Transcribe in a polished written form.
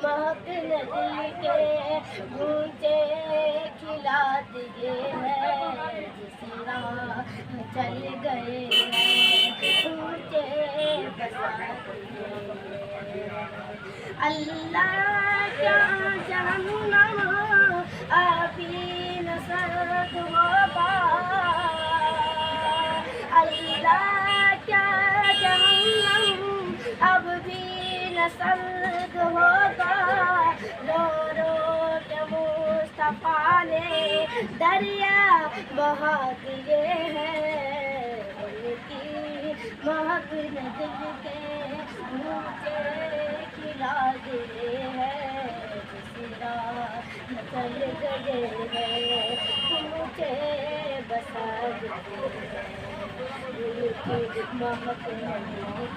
महक न दिल के गूंजे खिला दिए हैं, जिस राह चल गए हैं ऊंचे बसा दिए हैं। अल्लाह क्या जहन्नम अभी न सर्द होगा, अल्लाह क्या जहन्नम अब भी न सर्द होगा। रो रो के मुस्तफा ने दरिया बहा दिए हैं, उनकी महक न दिल के ऊंचे खिला दिए हैं, जिस राह चल गए हैं ऊंचे बसा दिए हैं। उनकी महक न दिल